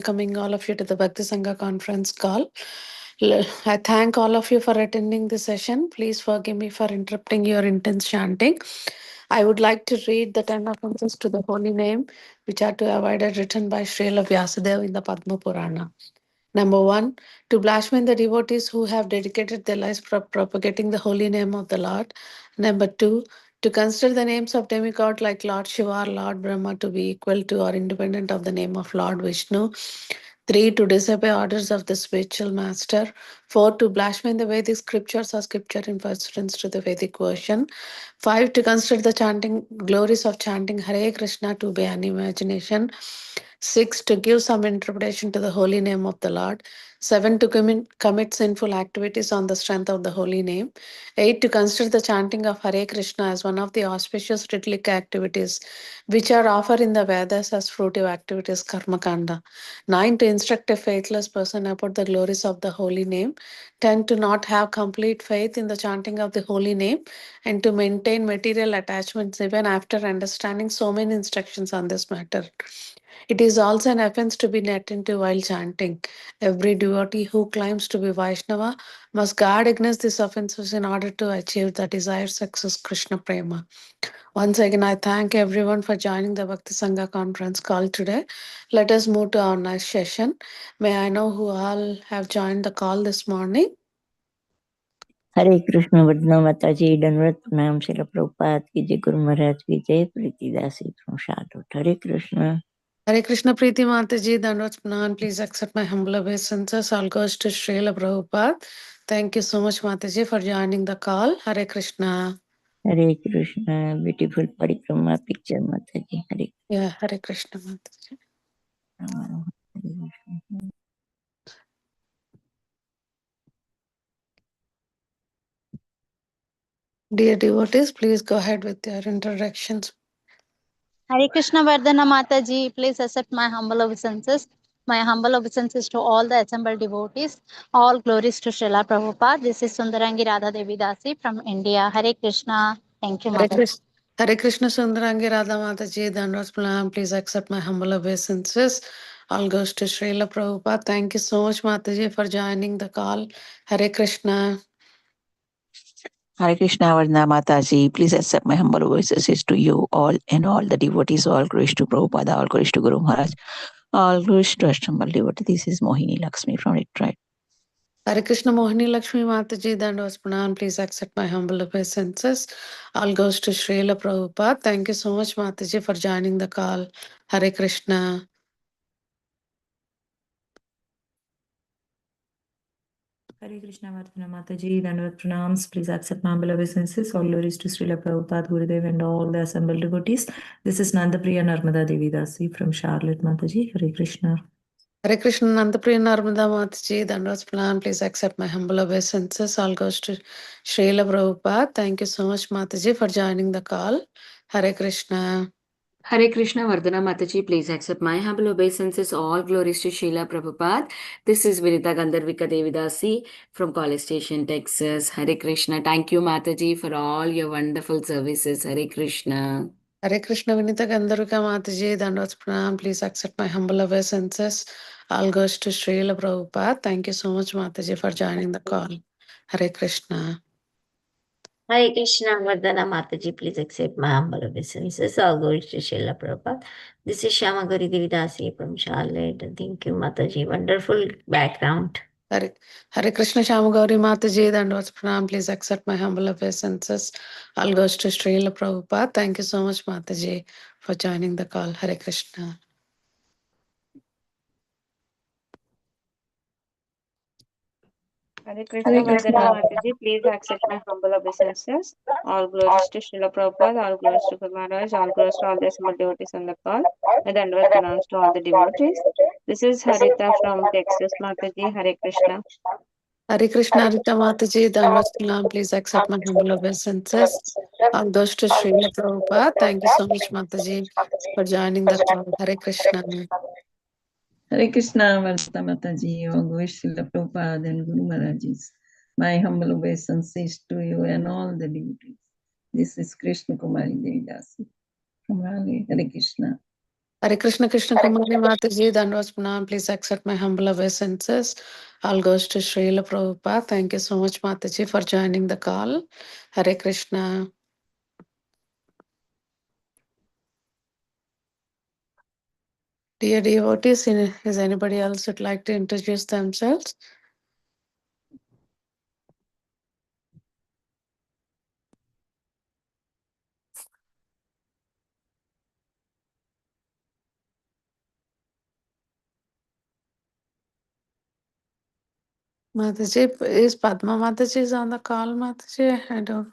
welcoming all of you to the Bhakti Sangha conference call. I thank all of you for attending the session. Please forgive me for interrupting your intense chanting. I would like to read the 10 offenses to the holy name, which are to avoided, written by Srila Vyasadeva in the Padma Purana. Number one, to blaspheme the devotees who have dedicated their lives for propagating the holy name of the Lord. Number two, to consider the names of demigod like Lord Shiva or Lord Brahma to be equal to or independent of the name of Lord Vishnu. Three, to disobey orders of the spiritual master. Four, to blaspheme the Vedic scriptures or scripture in pursuance to the Vedic version. Five, to consider the chanting glories of chanting Hare Krishna to be an imagination. Six, to give some interpretation to the holy name of the Lord. Seven, to commit sinful activities on the strength of the holy name. Eight, to consider the chanting of Hare Krishna as one of the auspicious ritual activities which are offered in the Vedas as fruitive activities, Karma Kanda. Nine, to instruct a faithless person about the glories of the holy name. 10, to not have complete faith in the chanting of the holy name and to maintain material attachments even after understanding so many instructions on this matter. It is also an offense to be attentive while chanting. Every devotee who claims to be Vaishnava must guard against these offenses in order to achieve the desired success, Krishna Prema. Once again, I thank everyone for joining the Bhakti Sangha conference call today. Let us move to our next session. May I know who all have joined the call this morning? हरे कृष्ण वदना माताजी दंडवत प्रणाम शिला प्रभुपाद की जय गुरु महाराज की जय प्रीतिदासी from Charlotte. Hare Krishna. Hare Krishna Preeti Mataji, Dandavats Pranam. Please accept my humble obeisances. All goes to Srila Prabhupada. Thank you so much, Mataji, for joining the call. Hare Krishna. Hare Krishna. Beautiful Parikrama picture Mataji. Hare Yeah, Hare Krishna Mataji. Krishna. Dear devotees, please go ahead with your introductions. Hare Krishna Vardhana Mataji, please accept my humble obeisances. My humble obeisances to all the assembled devotees. All glories to Srila Prabhupada. This is Sundarangi Radha Devi Dasi from India. Hare Krishna. Thank you, Hare Mataji. Krishna. Hare Krishna Sundarangi Radha Mataji, Dandavats Pranam. Please accept my humble obeisances. All goes to Srila Prabhupada. Thank you so much, Mataji, for joining the call. Hare Krishna. Hare Krishna Vardhana Mataji, please accept my humble obeisances to you all and all the devotees, all glories to Prabhupada, all glories to Guru Maharaj, all glories to Ashtamal devotee. This is Mohini Lakshmi from Detroit. Hare Krishna Mohini Lakshmi Mataji, Dandavats Pranam. Please accept my humble obeisances. All goes to Srila Prabhupada. Thank you so much, Mataji, for joining the call. Hare Krishna. Hare Krishna Vardhana Mataji, Dandavat Pranams. Please accept my humble obeisances. All glories to Srila Prabhupada, Gurudev, and all the assembled devotees. This is Nandapriya Narmada Devi Dasi from Charlotte Mataji. Hare Krishna. Hare Krishna Nandapriya Narmada Mataji, Dandavats Pranam. Please accept my humble obeisances. All goes to Srila Prabhupada. Thank you so much, Mataji, for joining the call. Hare Krishna. Hare Krishna Vardhana Mataji, please accept my humble obeisances. All glories to Srila Prabhupada. This is Virita Gandharvika Devidasi from College Station, Texas. Hare Krishna. Thank you, Mataji, for all your wonderful services. Hare Krishna. Hare Krishna Vinita Gandharvika Mataji, Dandavats Pranam. Please accept my humble obeisances. All goes to Srila Prabhupada. Thank you so much, Mataji, for joining the call. Hare Krishna. Hare Krishna Vardhana Mataji, please accept my humble obeisances. All glories to Srila Prabhupada. This is Shama Gauri Devi Dasi from Charlotte. Thank you Mataji. Wonderful background. Hare Krishna Shama Gauri Mataji, Dandavats Pranam. Please accept my humble obeisances. All goes to Srila Prabhupada. Thank you so much, Mataji, for joining the call. Hare Krishna. Hare Krishna Vardhana Mataji, please accept my humble obeisances. All glories to Srila Prabhupada, all glories to Guru Maharaj, all glories to all the assembled devotees on the call. My Dandavad pranams to all the devotees. This is Harita from Texas, Mataji. Hare Krishna. Hare Krishna Harita Mataji, Dandavats Pranam. Please accept my humble obeisances. All goes to Srila Prabhupada. Thank you so much, Mataji, for joining the call. Hare Krishna. Hare Krishna Vardhana Mataji, all glories to Srila Prabhupada and Guru Maharajis. My humble obeisances to you and all the devotees. This is Krishna Kumari Devi Dasi from Raleigh. Hare Krishna. Hare Krishna Krishna Kumari Mataji, Dandas Pranam. Please accept my humble obeisances. All goes to Srila Prabhupada. Thank you so much, Mataji, for joining the call. Hare Krishna. Dear devotees, is anybody else would like to introduce themselves? Mataji, is Padma Mataji is on the call, Mataji? I don't.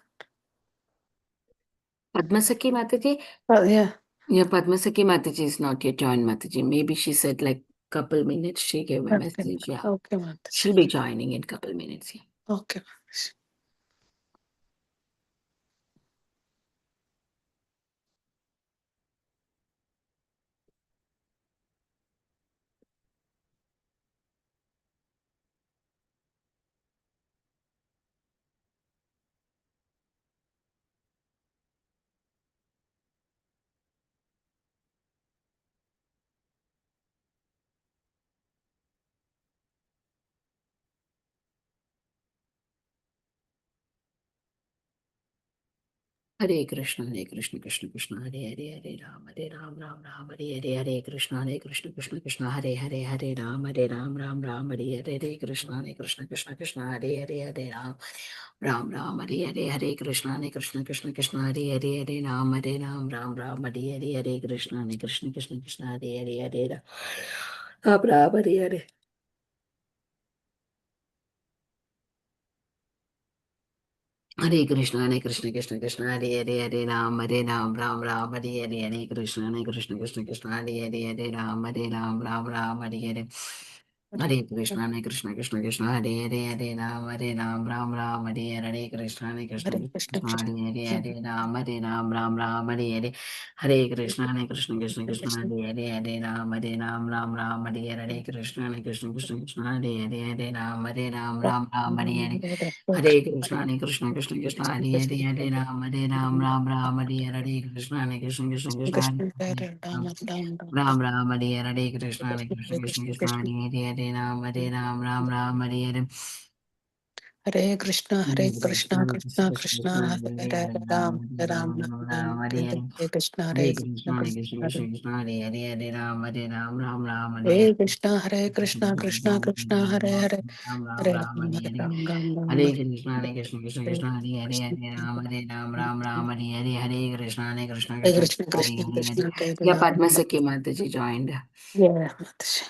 Padma Sakhi Mataji? Yeah. Yeah, Padma Sakhi Mataji is not yet joined, Mataji. Maybe she said like couple minutes. She gave a Okay. message. Yeah. Okay, Mataji. She'll be joining in couple minutes. Yeah. Okay, Mataji. Hare Krishna, Krishna Krishna, Hare Ram, Ram Ram, Hare Krishna, Krishna Krishna, Hare Ram, Ram Hare Krishna, Krishna, Hare Ram, Hare Krishna, Krishna, Hare Ram, Hare Krishna, Krishna, Hare Ram, Hare Hare Krishna, Krishna, Hare Ram, Ram Ram, Hare Krishna, Krishna, Hare Ram, Hare Hare Krishna, Krishna, Hare Ram, Hare Krishna, Hare Krishna Krishna. Hare Ram, Hare Krishna, Krishna, Hare Ram, Hare Krishna, Krishna, Hare Ram, Hare Hare Krishna, Hare Ram, Hare Krishna, Krishna, Krishna Hare Hare Ram Ram Ram Ram Hare Krishna, Krishna Krishna, Krishna. Hare Ram, Hare Hare Krishna, Hare Krishna, Krishna, Krishna Krishna, Krishna, Hare Hare Ram, Hare Ram, Ram, Hare Krishna, Hare Hare Krishna, Krishna, Krishna Hare Krishna, Hare Ram, Hare Hare Krishna, Hare Krishna, Krishna Krishna, Hare Hare Hare Ram, Hare Ram, Ram Ram, Hare Hare Krishna, Hare Ram, Hare Krishna, Krishna, Hare Krishna Hare. Krishna, Hare Yeah, Ram. Padma Sakhi Mataji joined. Yeah, Mataji.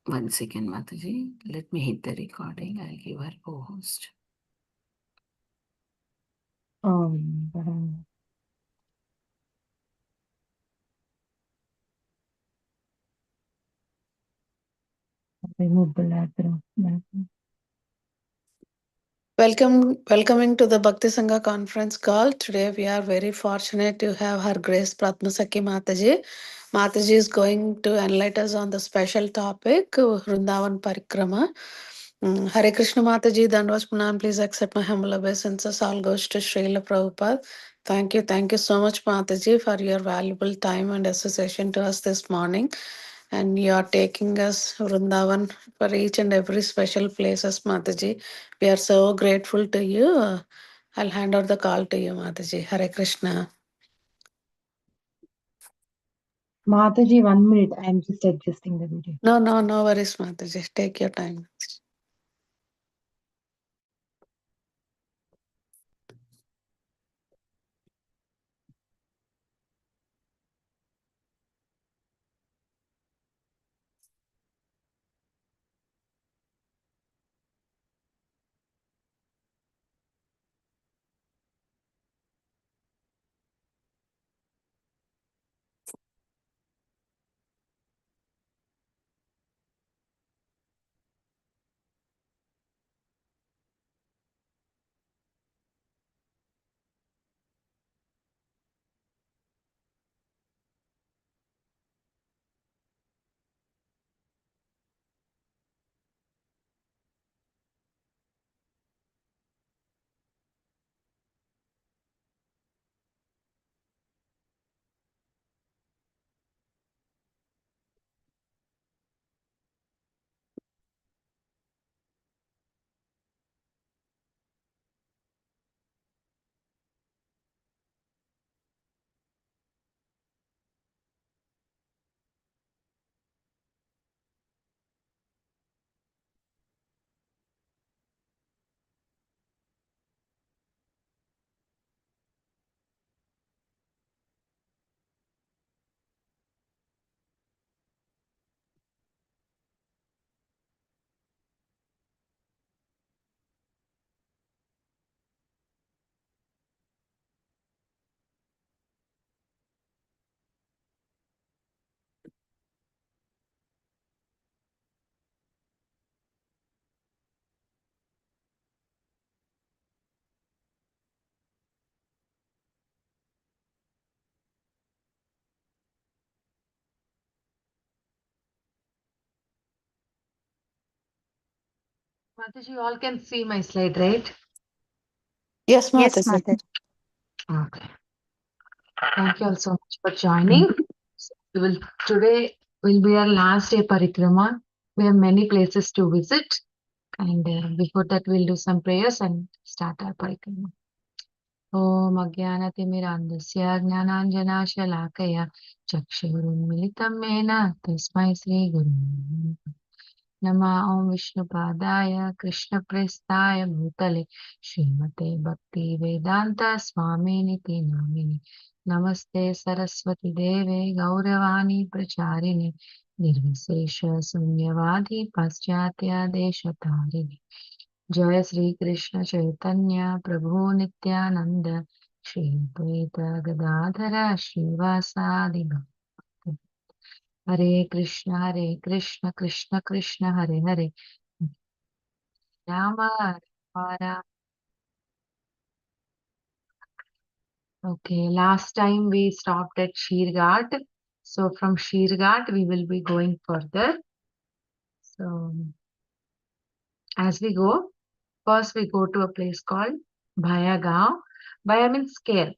1 second, Mataji. Let me hit the recording. I'll give her co-host. Remove the background. Welcoming to the Bhakti Sangha conference call. Today we are very fortunate to have Her Grace Padma Sakhi Mataji. Mataji is going to enlighten us on the special topic, Vrindavan Parikrama. Hare Krishna Mataji, Dandavas Pranam. Please accept my humble obeisances. All goes to Srila Prabhupada. Thank you so much, Mataji, for your valuable time and association to us this morning. And you are taking us Vrindavan for each and every special places, Mataji. We are so grateful to you. I'll hand over the call to you, Mataji. Hare Krishna. Mataji, 1 minute. I am just adjusting the video. No worries, Mataji. Take your time. Mataji, you all can see my slide, right? Yes, Yes, Mataji. Mataji. Okay. Thank you all so much for joining. So today will be our last day parikrama. We have many places to visit, and before that we'll do some prayers and start our parikrama. ॐ अज्ञानतिमिरान्धस्य ज्ञानाञ्जनाशलाकया चक्षुरुन्मिलितं येन तस्मै श्रीगुरुवे नमः। ॐ विष्णुपादाय कृष्णप्रेष्ठाय भूतले श्रीमते भक्तिवेदान्त स्वामिनिति नामिने नमस्ते सरस्वती देवे गौरवाणी प्रचारिणे निर्विशेष शून्यवादी पाश्चात्य देशतारिणे जय श्री कृष्ण चैतन्य प्रभु नित्यानंद श्री द्वैत गदाधर श्रीवासादि भक्त हरे Krishna Krishna Krishna Hare Hare Ram Ram. Okay, last time we stopped at Shirghat. So from Shirghat we will be going further. So as we go, first we go to a place called Bhaya Gaon. Bhaya means scared.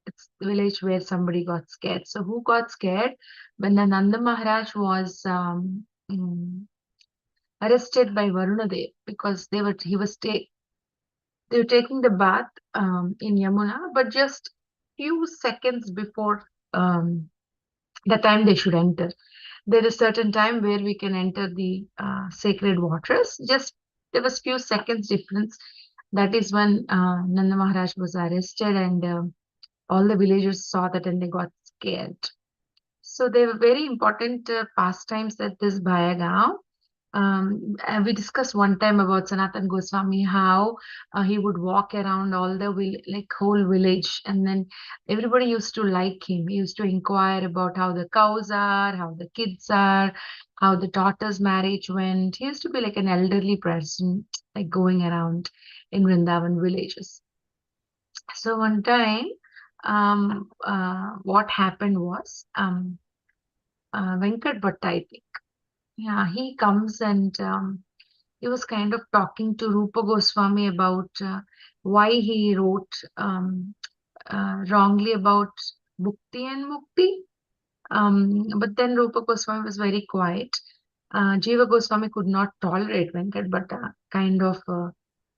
It's the village where somebody got scared. So who got scared? When the Nanda Maharaj was arrested by Varunadev because they were taking the bath in Yamuna, but just few seconds before the time they should enter. There is certain time where we can enter the sacred waters. Just there was few seconds difference. That is when Nanda Maharaj was arrested, and all the villagers saw that and they got scared. So they were very important pastimes at this Bhayagaon. And we discussed one time about Sanatan Goswami, how he would walk around all the whole village, and then everybody used to like him. He used to inquire about how the cows are, how the kids are, how the daughter's marriage went. He used to be like an elderly person, like going around in Vrindavan villages. So one time, what happened was, Venkat Bhatta, I think, yeah, he comes and he was kind of talking to Rupa Goswami about why he wrote wrongly about Bhukti and Mukti. But then Rupa Goswami was very quiet. Jiva Goswami could not tolerate Venkat Bhatta kind of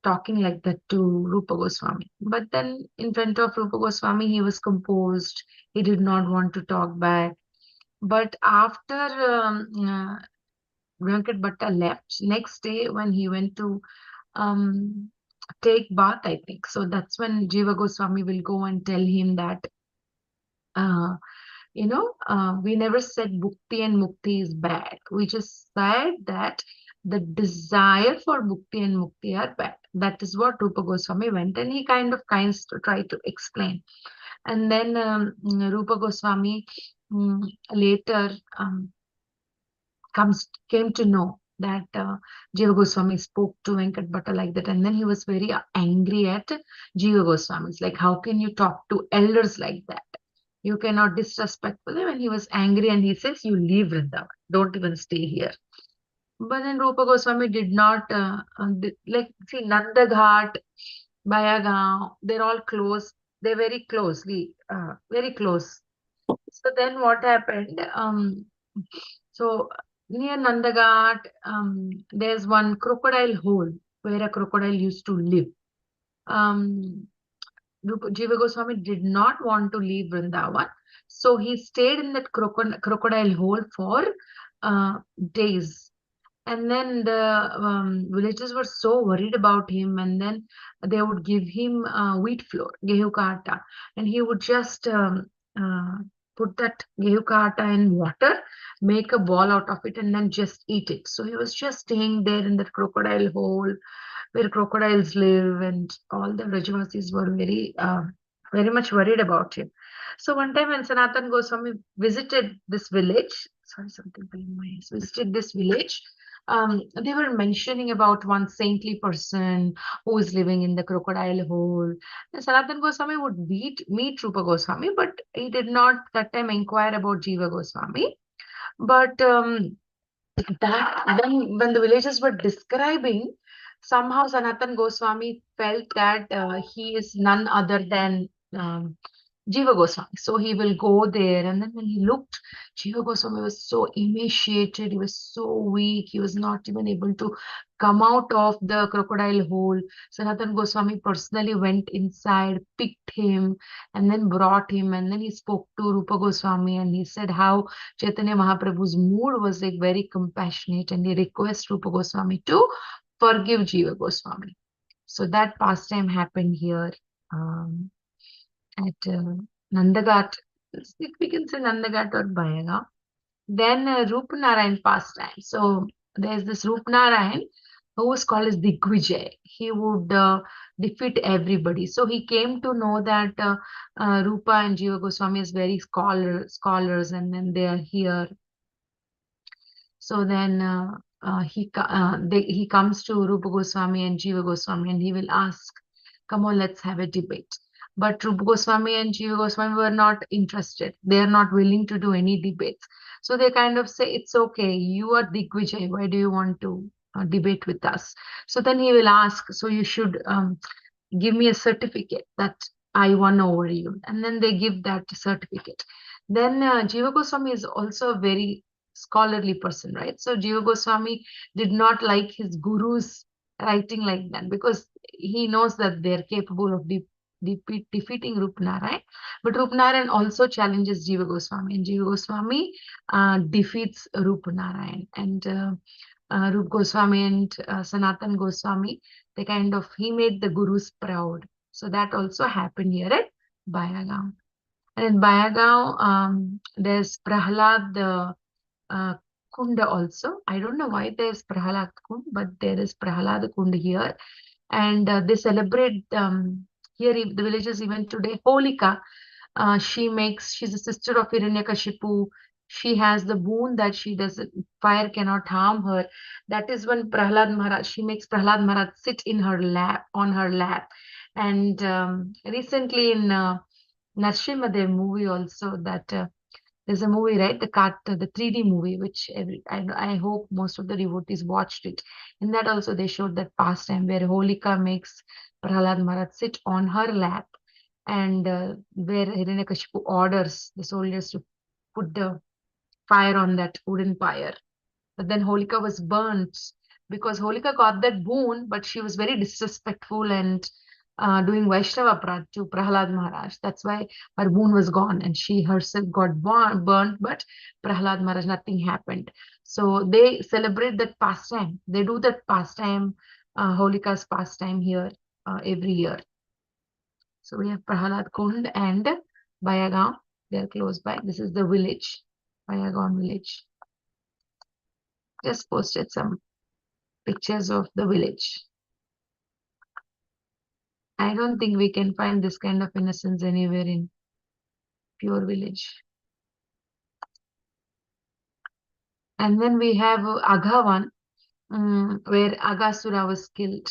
talking like that to Rupa Goswami. But then in front of Rupa Goswami, he was composed. He did not want to talk back. But after Venkat Bhatta left, next day when he went to take bath, I think. So that's when Jiva Goswami will go and tell him that, we never said Bhukti and Mukti is bad. We just said that the desire for Bhukti and Mukti are bad. That is what Rupa Goswami went, and he kind of tried to explain. And then Rupa Goswami later came to know that Jiva Goswami spoke to Venkat Bhatta like that, and then he was very angry at Jiva Goswami. It's like, how can you talk to elders like that? You cannot disrespectful them. And he was angry, and he says, you leave Vrindavan. Don't even stay here. But then Rupa Goswami did not, see, Nanda Ghat, Bayagaon, they're all close. They're very closely, very close. So then what happened? So near Nandagat, there's one crocodile hole where a crocodile used to live. Jiva Goswami did not want to leave Vrindavan, so he stayed in that crocodile hole for days. And then the villagers were so worried about him, and then they would give him wheat flour, gehu ka atta, and he would just put that gehu ka atta in water, make a ball out of it, and then just eat it. So he was just staying there in that crocodile hole where crocodiles live, and all the Rajavasis were very much worried about him. So one time when Sanatan Goswami visited this village, visited this village, they were mentioning about one saintly person who is living in the crocodile hole. And Sanatan Goswami would meet Rupa Goswami, but he did not that time inquire about Jiva Goswami. But that when the villagers were describing somehow Sanatan Goswami felt that he is none other than Jiva Goswami. So he will go there. And then when he looked, Jiva Goswami was so emaciated. He was so weak. He was not even able to come out of the crocodile hole. Sanatan Goswami personally went inside, picked him, and then brought him. And then he spoke to Rupa Goswami and he said how Chaitanya Mahaprabhu's mood was like very compassionate, and he requests Rupa Goswami to forgive Jiva Goswami. So that pastime happened here. At Nandagat, we can say Nandagat or Bayaga. Then Rupnarayan pastime. So there's this Rupnarayan who was called as Digvijay. He would defeat everybody. So he came to know that Rupa and Jiva Goswami is very scholars, and then they are here. So then he comes to Rupa Goswami and Jiva Goswami and he will ask, come on, let's have a debate. But Rupa Goswami and Jiva Goswami were not interested. They are not willing to do any debates. So they kind of say, it's okay, you are Digvijay. Why do you want to debate with us? So then he will ask, so you should give me a certificate that I won over you. And then they give that certificate. Then Jiva Goswami is also a very scholarly person, right? So Jiva Goswami did not like his gurus writing like that because he knows that they're capable of defeating Rupnarayan. But Rupnarayan also challenges Jiva Goswami, and Jiva Goswami defeats Rupnarayan. And Rup Goswami and Sanatan Goswami, he made the gurus proud. So that also happened here at Bayagaon. And in Bayagaon, there's Prahlad Kunda also. I don't know why there's Prahlad Kund, but there is Prahlad Kund here. And they celebrate here, the villages even today, Holika. She's a sister of Hiranyakashipu. She has the boon that fire cannot harm her. That is when she makes Prahlad Maharaj sit on her lap. And recently in Narsimhadev movie also, that there's a movie, right? The 3D movie, which I hope most of the devotees watched it. In that also they showed that pastime where Holika makes Prahlad Maharaj sit on her lap, and where Hiranyakashipu orders the soldiers to put the fire on that wooden pyre. But then Holika was burnt because Holika got that boon, but she was very disrespectful and doing Vaishnava Prad to Prahlad Maharaj. That's why her boon was gone and she herself got burnt, but Prahlad Maharaj, nothing happened. So they celebrate that pastime. They do that pastime, Holika's pastime here every year. So we have Prahalad Kund and Bayagaon. They are close by. This is the village, Bayagaon village. Just posted some pictures of the village. I don't think we can find this kind of innocence anywhere in pure village. And then we have Aghavan, where Agasura was killed.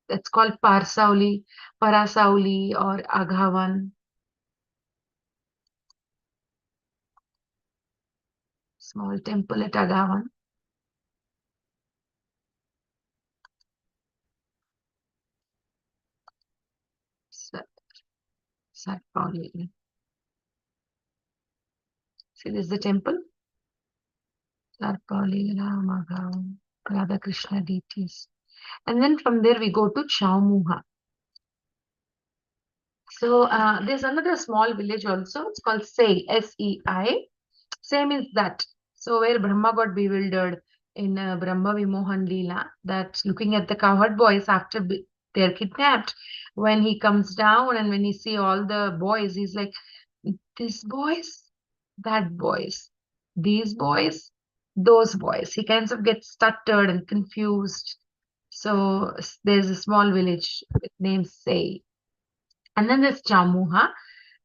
That's called Parsauli, Parasauli, or Aghavan. Small temple at Aghavan. Sarpauli. See, this is the temple. Sarpauli, Ramaghavan, Radha Krishna deities. And then from there we go to Chaumuha. So there's another small village also. It's called Sei, S-E-I. Same is that. So where Brahma got bewildered in Brahma Vimohan Leela, that looking at the cowherd boys after they're kidnapped, when he comes down and when he see all the boys, he's like, this boys, that boys, these boys, those boys. He kind of gets stuttered and confused. So there's a small village named Sei. And then there's Chamuha.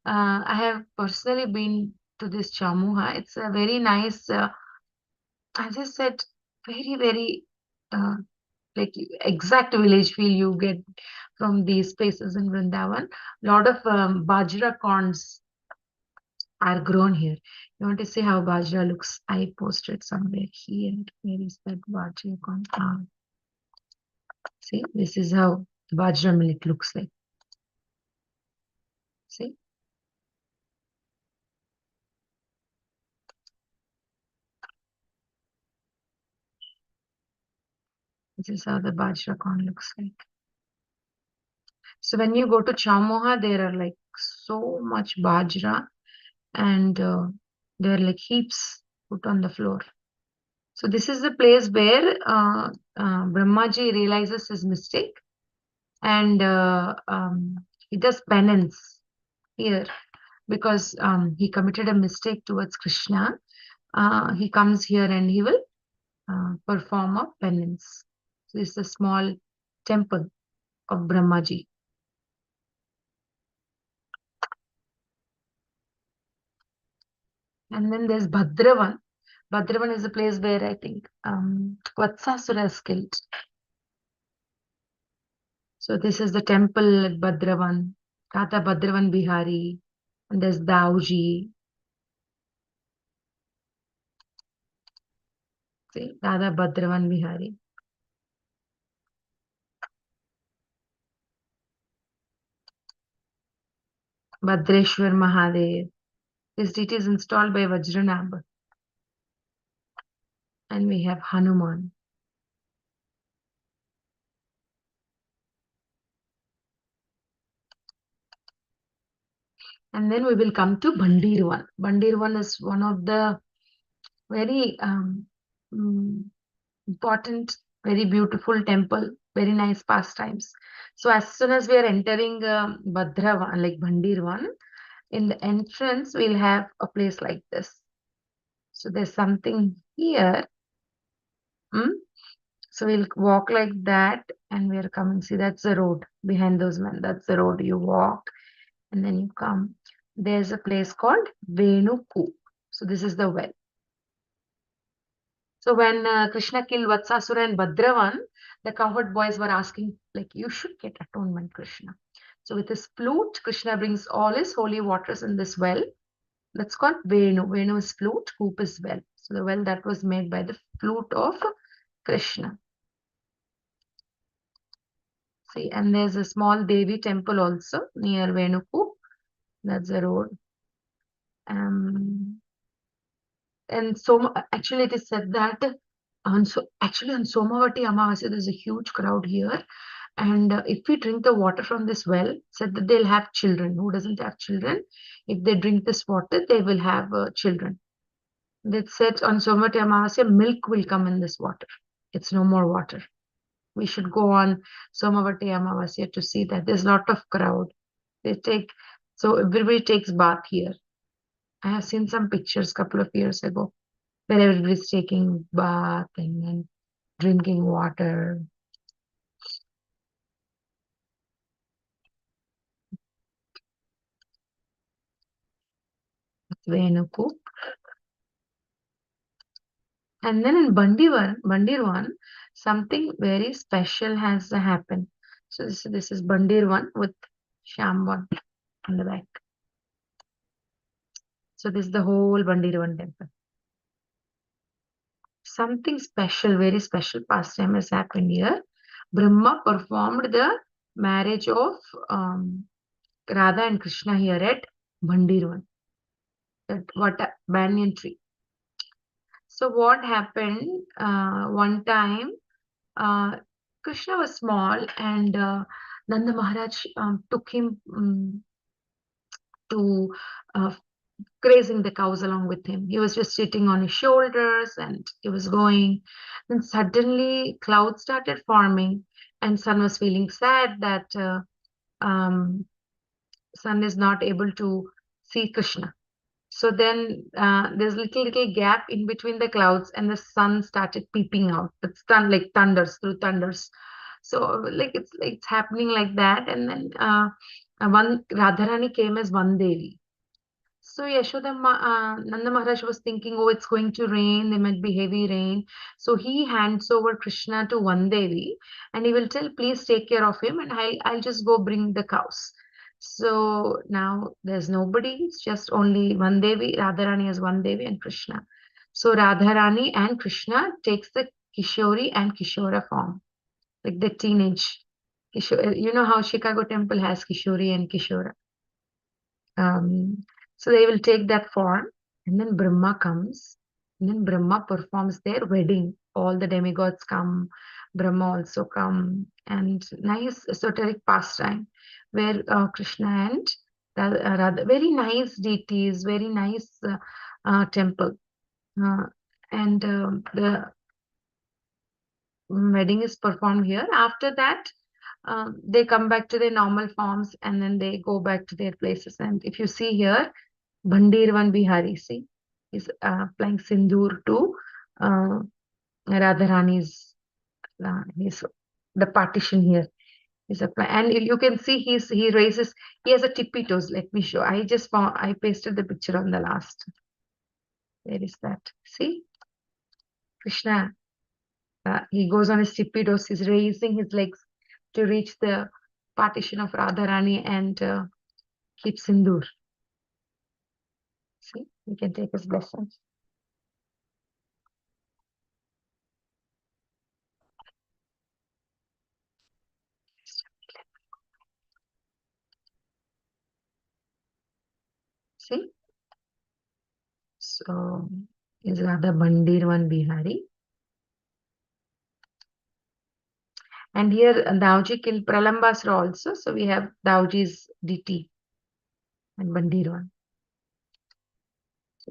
I have personally been to this Chamuha. It's a very nice, as I said, very, very like exact village feel you get from these places in Vrindavan. A lot of bajra corns are grown here. You want to see how bajra looks? I posted somewhere here. Where is that bajra corn? See, this is how the Vajra millet looks like. See? This is how the Bajra corn looks like. So when you go to Chamoha, there are like so much Bajra and there are like heaps put on the floor. So this is the place where Brahmaji realizes his mistake and he does penance here because he committed a mistake towards Krishna. He comes here and he will perform a penance. So this is a small temple of Brahmaji. And then there's Bhadravan. Bhadravan is a place where I think Vatsasura is killed. So this is the temple at Bhadravan, Tata Bhadravan Bihari, and there's Dauji. See, Dada Bhadravan Bihari. Bhadreshwar Mahadev. This deity is installed by Vajranab. And we have Hanuman. And then we will come to Bandirvan. Bandirvan is one of the very important, very beautiful temple, very nice pastimes. So as soon as we are entering Bhadravan, like Bandirvan, in the entrance, we'll have a place like this. So there's something here. So we'll walk like that and we are coming. See, that's the road behind those men. That's the road. You walk and then you come. There's a place called Venuku. So this is the well. So when Krishna killed Vatsasura and Bhadravan, the cowherd boys were asking, like, you should get atonement, Krishna. So with his flute, Krishna brings all his holy waters in this well. That's called Venu. Venu is flute, hoop is well. So the well that was made by the flute of Krishna. See, and there's a small Devi temple also near Venuku. That's the road. And so actually it is said that on Somavati Amavasya there's a huge crowd here. And if we drink the water from this well, said that they'll have children. Who doesn't have children? If they drink this water, they will have children. That said on Somavati Amavasya, milk will come in this water. It's no more water. We should go on Somavati Amavasya to see that. There's a lot of crowd. So everybody takes bath here. I have seen some pictures a couple of years ago where everybody's taking bath and then drinking water. Venuku. And then in Bandirvan, something very special has happened. So this is Bandirvan with Shambhan on the back. So this is the whole Bandirvan temple. Something special, very special pastime has happened here. Brahma performed the marriage of Radha and Krishna here at Bandirvan. That what a banyan tree. So what happened one time, Krishna was small and Nanda Maharaj took him to grazing the cows along with him. He was just sitting on his shoulders and he was going. Then suddenly clouds started forming and sun was feeling sad that sun is not able to see Krishna. So then there's little gap in between the clouds and the sun started peeping out. It's like thunders through thunders. So like it's happening like that. And then one Radharani came as one Devi. So Yashoda Nanda Maharaj was thinking, oh, it's going to rain. There might be heavy rain. So he hands over Krishna to one Devi and he will tell, please take care of him and I'll just go bring the cows. So now there's nobody. It's just only one Devi. Radharani has one Devi and Krishna. So Radharani and Krishna takes the Kishori and Kishora form. like the teenage. You know how Chicago Temple has Kishori and Kishora. So they will take that form, and then Brahma comes, and then Brahma performs their wedding. All the demigods come, Brahma also come, and nice esoteric pastime where Krishna and Radha, very nice deities, very nice temple, and the wedding is performed here. After that, they come back to their normal forms, and then they go back to their places. And if you see here, Bhandirvan Bihari, see, is applying sindoor to Radharani's, the partition here is applying. And you can see he has a tippy toes. Let me show. I pasted the picture on the last. Where is that? See? Krishna, he goes on his tippy toes. He's raising his legs to reach the partition of Radharani and keep sindoor. See, we can take his blessings. See? So, is Radha Bandirvan Bihari. And here Dauji killed Pralambasra also. So we have Dauji's DT and Bandirvan.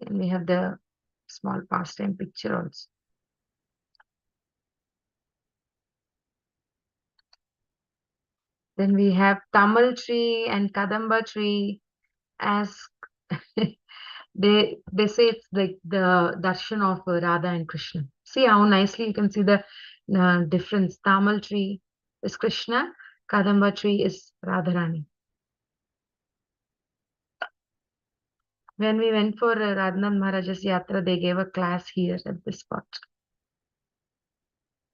And we have the small pastime picture also. Then we have Tamal tree and Kadamba tree as they say it's like the darshan of Radha and Krishna. See how nicely you can see the difference. Tamal tree is Krishna, Kadamba tree is Radharani. When we went for Radhanath Maharaja's Yatra, they gave a class here at this spot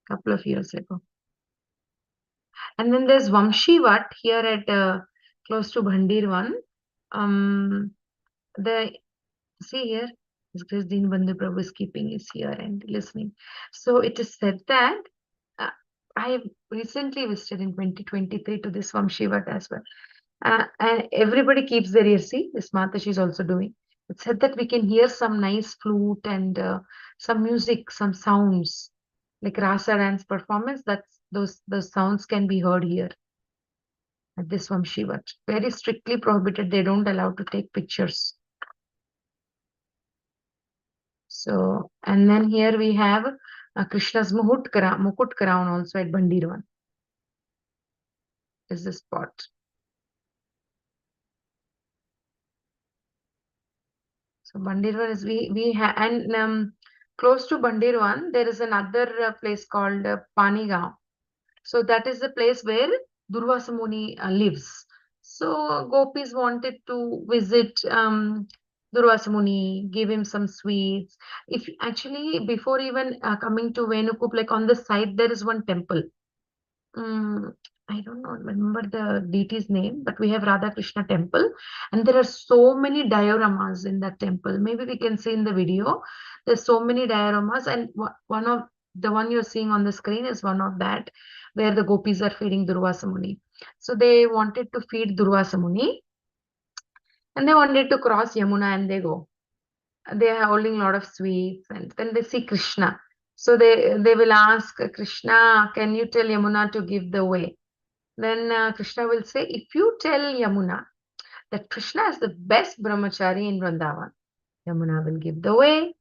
a couple of years ago. And then there's Vamshivat here at close to Bhandirvan. See here, this Dinbandhu Prabhu is keeping is here and listening. So it is said that I have recently visited in 2023 to this Vamshivat as well. And everybody keeps their ear. See, this Mataji is also doing. It said that we can hear some nice flute and some music, some sounds, like Rasa dance performance. Those sounds can be heard here at this Vamshivat. Very strictly prohibited. They don't allow to take pictures. So, and then here we have Krishna's Mukut crown also at Bandirvan. Is the spot. So Bandirvan is we have, and close to Bandirvan there is another place called Panigaon. So that is the place where Durvasa Muni lives. So gopis wanted to visit Durvasa Muni, give him some sweets. If actually before even coming to Venukup, like on the side there is one temple. I don't know, remember the deity's name, but we have Radha Krishna temple, and there are so many dioramas in that temple. Maybe we can see in the video. There's so many dioramas, and one you're seeing on the screen is one of that, where the gopis are feeding Durvasa Muni. So they wanted to feed Durvasa Muni, and they wanted to cross Yamuna, and they go. They are holding a lot of sweets, and then they see Krishna. So they will ask Krishna, can you tell Yamuna to give the way? Then Krishna will say, if you tell Yamuna that Krishna is the best brahmachari in Vrindavan, Yamuna will give the way.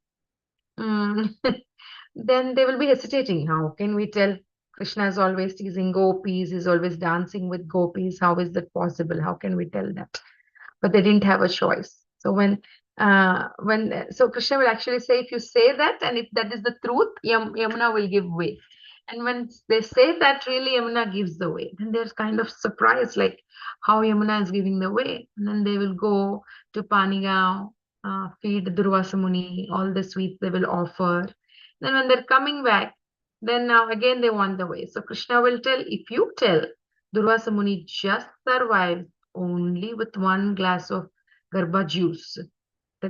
Then they will be hesitating. How can we tell? Krishna is always teasing gopis, is always dancing with gopis. How is that possible? How can we tell that? But they didn't have a choice. So so Krishna will actually say, if you say that, and if that is the truth, Yamuna will give way. And when they say that, really Yamuna gives the way, then there's kind of surprise, like how Yamuna is giving the way. And then they will go to Panigaon, feed Durvasa Muni, all the sweets they will offer. Then when they're coming back, then now again they want the way. So Krishna will tell, if you tell Durvasa Muni just survived only with one glass of garba juice, the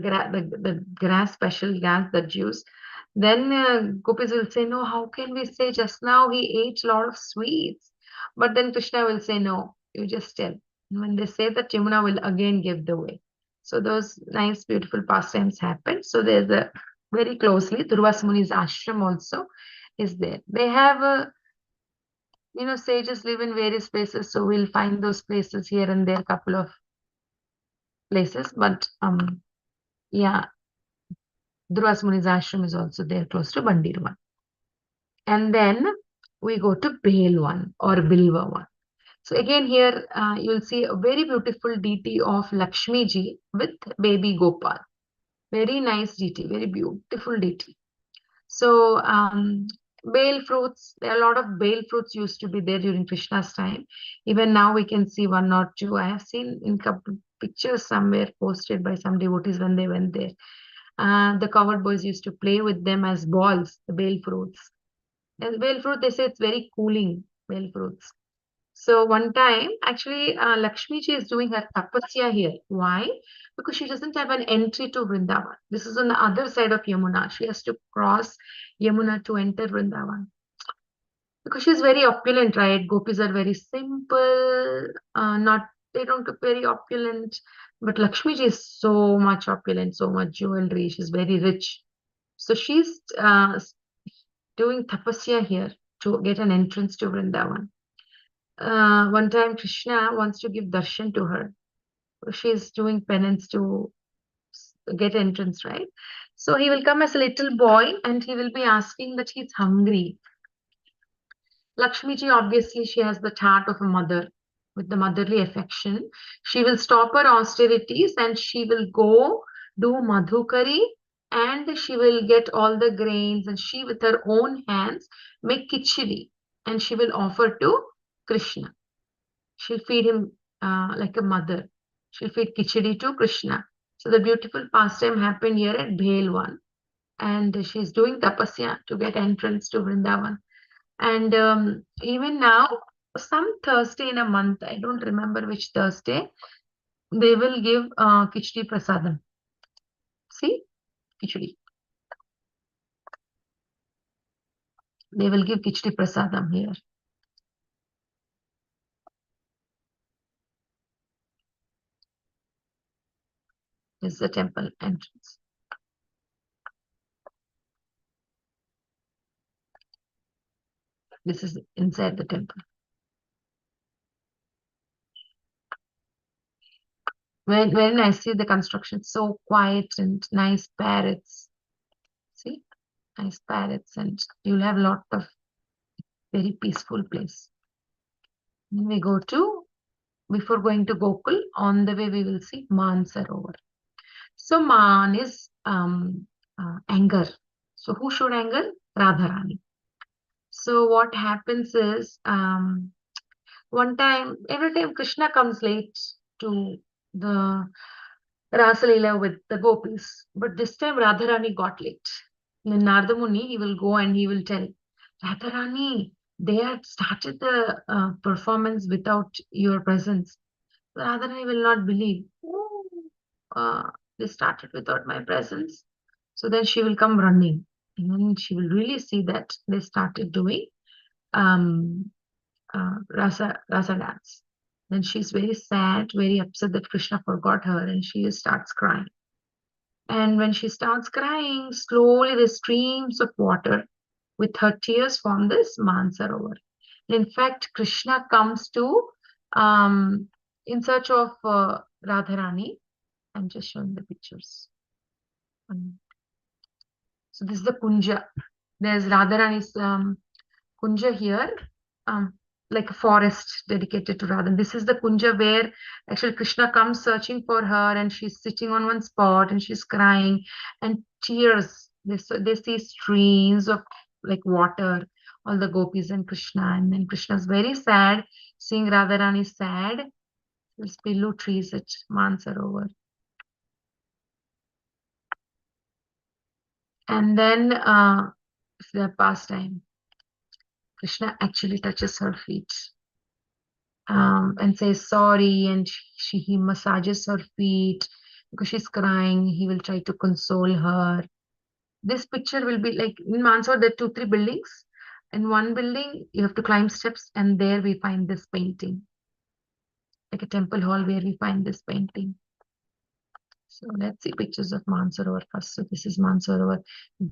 grass, special grass, the juice, Then gopis will say, no, how can we say just now he ate a lot of sweets? But then Krishna will say, no, you just tell. And when they say that, Yamuna will again give the way. So those nice, beautiful pastimes happen. So there's a very closely, Durvasa Muni's ashram also is there. They have sages live in various places, so we'll find those places here and there, couple of places. But yeah, Durvasa Muni's ashram is also there close to Bandirvan. And then we go to Belvan or Bilvavan. So again here you'll see a very beautiful deity of Lakshmi ji with baby Gopal. Very nice deity, very beautiful deity. So bale fruits, there are a lot of bale fruits used to be there during Krishna's time. Even now we can see one or two. I have seen in couple pictures somewhere posted by some devotees when they went there. The covered boys used to play with them as balls, the bale fruits. And bale fruit, they say it's very cooling, bale fruits. So one time, actually, Lakshmi ji is doing her tapasya here. Why? Because she doesn't have an entry to Vrindavan. This is on the other side of Yamuna. She has to cross Yamuna to enter Vrindavan. Because she's very opulent, right? Gopis are very simple, they don't look very opulent. But Lakshmi ji is so much opulent, so much jewelry. She's very rich. So she's doing tapasya here to get an entrance to Vrindavan. One time Krishna wants to give darshan to her. She's doing penance to get entrance, right? So he will come as a little boy and he will be asking that he's hungry. Lakshmi ji, obviously, she has the heart of a mother with the motherly affection. She will stop her austerities and she will go do madhukari and she will get all the grains and she with her own hands make khichdi and she will offer to Krishna. She'll feed him like a mother. She'll feed khichdi to Krishna. So the beautiful pastime happened here at Bhelwan. And she's doing tapasya to get entrance to Vrindavan. And even now, some Thursday in a month, I don't remember which Thursday, they will give khichdi prasadam. See? Khichdi. They will give khichdi prasadam here. This is the temple entrance. This is inside the temple. Very nice. See the construction, so quiet and nice parrots. See, nice parrots, and you'll have a lot of very peaceful place. Then we go to, before going to Gokul, on the way we will see Man Sarovar. So Man is anger. So who showed anger? Radharani. So what happens is, one time, every time Krishna comes late to the Rasalila with the gopis, but this time Radharani got late. Then Narada Muni, he will go and he will tell, Radharani, they had started the performance without your presence. Radharani will not believe. They started without my presence. So then she will come running. And then she will really see that they started doing rasa dance. Then she's very sad, very upset that Krishna forgot her, and she starts crying. And when she starts crying, slowly the streams of water with her tears form this Mansarovar. In fact, Krishna comes to in search of Radharani. I'm just showing the pictures. So this is the Kunja. There's Radharani's Kunja here, like a forest dedicated to Radha. This is the Kunja where actually Krishna comes searching for her and she's sitting on one spot and she's crying and tears. They see streams of like water, all the gopis and Krishna. And then Krishna's very sad, seeing Radharani sad. There's pillu trees at Mansarovar. And then it's their pastime. Krishna actually touches her feet and says sorry, and he massages her feet because she's crying. He will try to console her. this picture will be like in Mandal, there are 2-3 buildings. In one building, you have to climb steps, and there we find this painting, like a temple hall where we find this painting. So let's see pictures of Mansarovar first. So this is Mansarovar.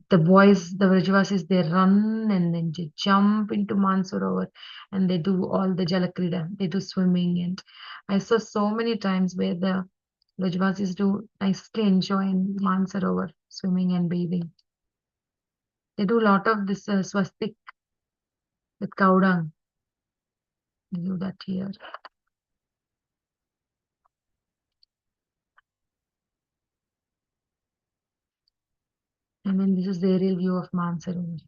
The boys, the Vrajavasis, they run and then they jump into Mansarovar and they do all the Jalakrida. They do swimming, and I saw so many times where the Vrajavasis do nicely enjoy in Mansarovar, swimming and bathing. They do a lot of this swastik with Kaudang. They do that here. And then this is the aerial view of Mansarovar.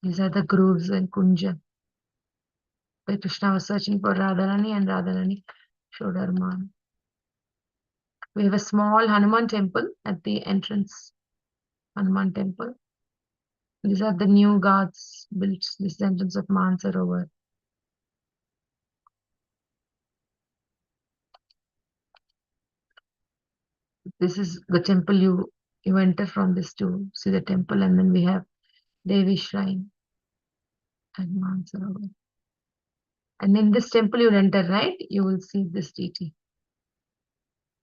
These are the groves and Kunja, where Krishna was searching for Radharani, and Radharani showed her man. We have a small Hanuman temple at the entrance. Hanuman temple. These are the new ghats built. This is the entrance of Mansarovar. This is the temple you enter from this to see the temple, and then we have Devi shrine at Mansarovar. And in this temple you enter, right? You will see this deity,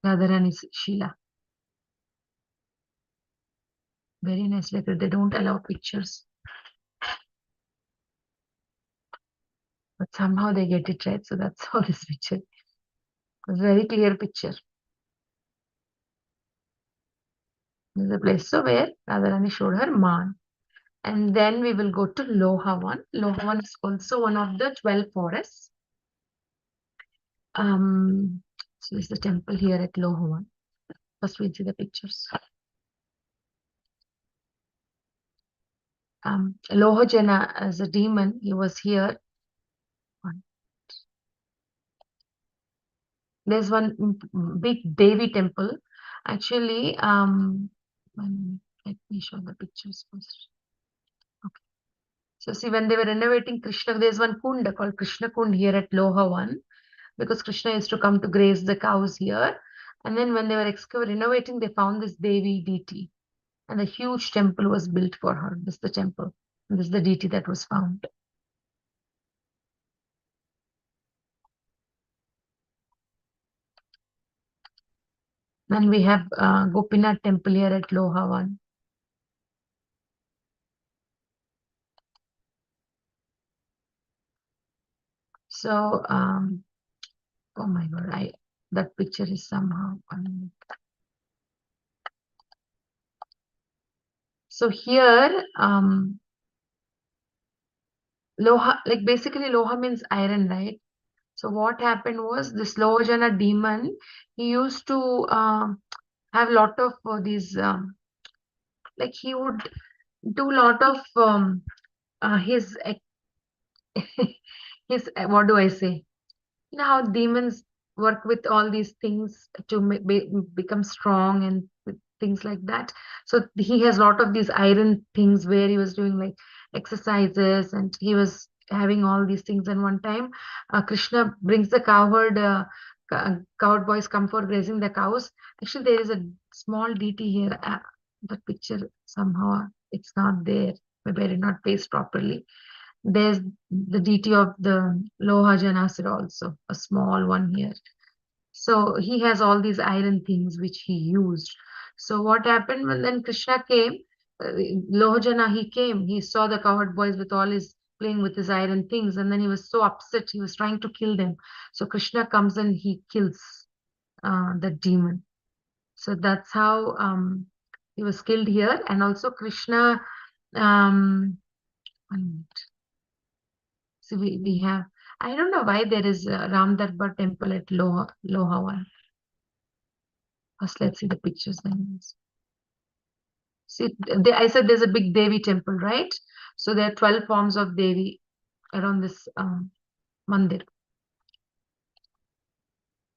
Radharani Sheila. Very nice decorated. They don't allow pictures, but somehow they get it right. So that's how this picture. A very clear picture. This is a place so where Radharani showed her man. And then we will go to Lohavan. Lohavan is also one of the 12 forests. So this is the temple here at Lohavan. First we'll see the pictures. Lohajana as a demon, he was here. There's one big Devi temple. Actually, let me show the pictures first. Okay. So see, when they were renovating Krishna, there's one kunda called Krishna Kund here at Lohavan, because Krishna used to come to graze the cows here. And then when they were renovating, they found this Devi deity. And a huge temple was built for her. This is the temple. And this is the deity that was found. Then we have Gopinath temple here at Lohavan. So, oh my God, that picture is somehow. So here, Loha, like basically Loha means iron, right? So what happened was this Lohajana demon, he used to have a lot of these, like he would do a lot of his, his, what do I say? You know how demons work with all these things to become strong and things like that. So he has a lot of these iron things where he was doing like exercises, and he was having all these things. And one time Krishna brings the cowherd, cowherd boys come for grazing the cows. Actually there is a small deity here. The picture somehow it's not there. Maybe I did not paste properly. There's the deity of the Lohajanasir also, a small one here. So he has all these iron things which he used. So what happened when then Krishna came, Lohajana, he came, he saw the cowherd boys with all his playing with his iron things, and then he was so upset, he was trying to kill them. So Krishna comes and he kills the demon. So that's how he was killed here. And also Krishna, one minute. So we have, I don't know why there is a Ram Darbar temple at Lohawan. First, let's see the pictures then. See, I said there's a big Devi temple, right? So there are 12 forms of Devi around this mandir.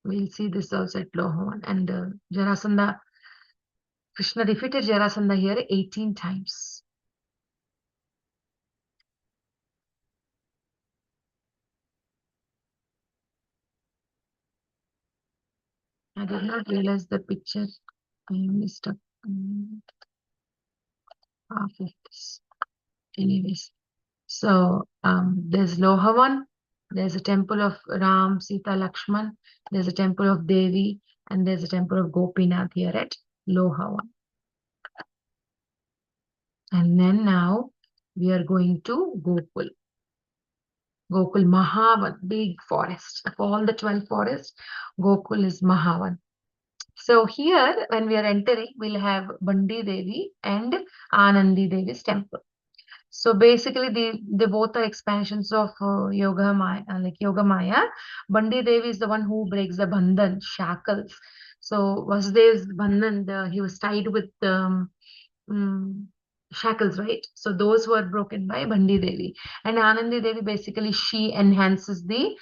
We'll see this also at Lohawan. And Jarasandha, Krishna defeated Jarasandha here 18 times. I did not realize the picture. I missed up half of this. Anyways, so there's Lohavan, there's a temple of Ram, Sita, Lakshman, there's a temple of Devi, and there's a temple of Gopinath here at Lohavan. And then now we are going to Gokul. Gokul Mahavan, big forest. Of all the 12 forests, Gokul is Mahavan. So here, when we are entering, we'll have Bandi Devi and Anandi Devi's temple. So basically, they both are expansions of Yoga Maya, Yoga Maya. Bandi Devi is the one who breaks the bandhan, shackles. So Vasudev's bandhan, he was tied with shackles, right? So those were broken by Bandi Devi. And Anandi Devi, basically, she enhances the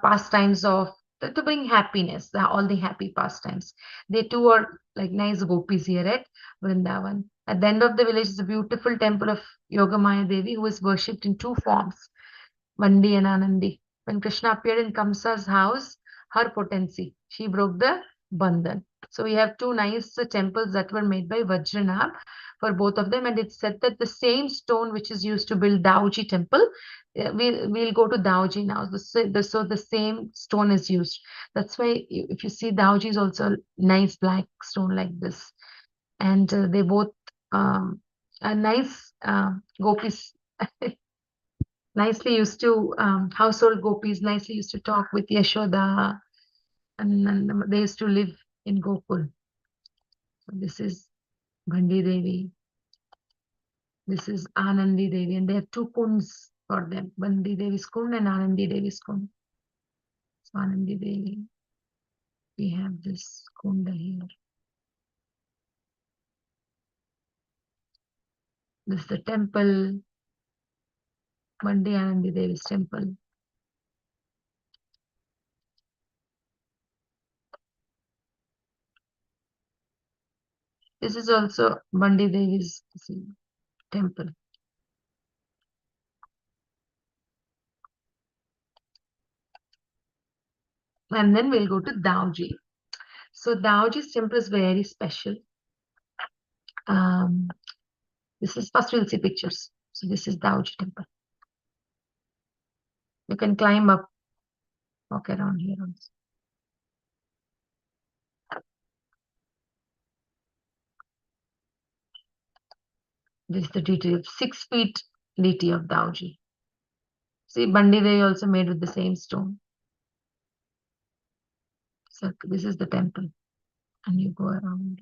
pastimes of to bring happiness, all the happy pastimes. They too are like nice gopis here at Vrindavan. At the end of the village is a beautiful temple of Yogamaya Devi, who is worshipped in two forms, Bandi and Anandi. When Krishna appeared in Kamsa's house, her potency, she broke the bandhan. So we have two nice temples that were made by Vajranab for both of them, and it's said that the same stone which is used to build Dauji temple, we'll go to Dauji now. So the same stone is used. That's why if you see, Dauji is also a nice black stone like this, and they both are nice gopis. Nicely used to household gopis nicely used to talk with Yashoda, and they used to live in Gokul. So this is Bhandi Devi. This is Anandi Devi, and they have two kunds for them, Bhandi Devi's kund and Anandi Devi's kund. So Anandi Devi, we have this kunda here. This is the temple, Bhandi Anandi Devi's temple. This is also Bhandi Devi's temple. And then we'll go to Dauji. So Dauji's temple is very special. This is first we'll see pictures. So this is Dauji temple. You can climb up, walk around here also. This is the deity of 6 feet deity of Dauji. See, Bandi Devi also made with the same stone. So this is the temple, and you go around.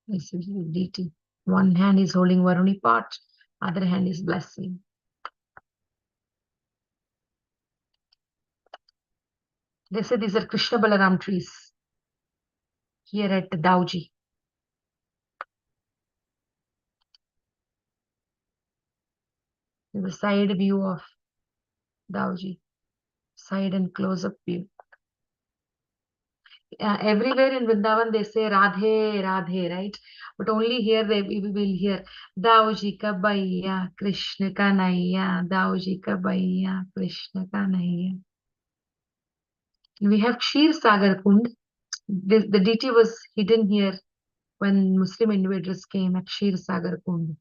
This is the deity. One hand is holding Varuni pot, other hand is blessing. They say these are Krishna Balaram trees here at Dauji. The side view of Dauji, side and close-up view. Everywhere in Vrindavan they say Radhe, Radhe, right? But only here we will hear Dauji ka bhaiya, Krishna Kanaiya, Dauji ka bhaiya, Krishna Kanaiya. We have Kshir Sagar Kund. The deity was hidden here when Muslim invaders came at Kshir Sagar Kund.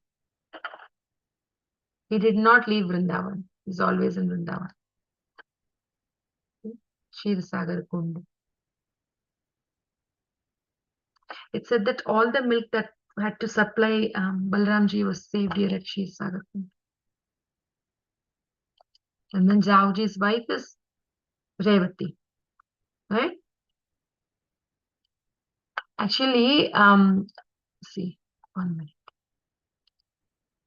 He did not leave Vrindavan. He's always in Vrindavan. Kshir Sagar Kund. It said that all the milk that had to supply Balramji was saved here at Kshir Sagar Kund. And then Jauji's wife is Revati, right? Actually, see, 1 minute.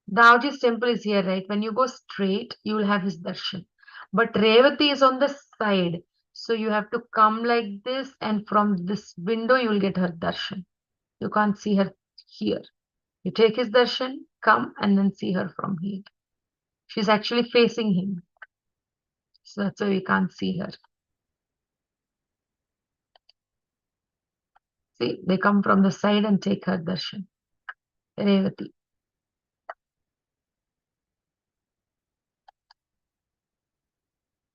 Jauji's temple is here, right? When you go straight, you will have his darshan. But Revati is on the side. So you have to come like this, and from this window, you will get her darshan. You can't see her here. You take his darshan, come, and then see her from here. She's actually facing him. So that's why we can't see her. See, they come from the side and take her darshan. Revati.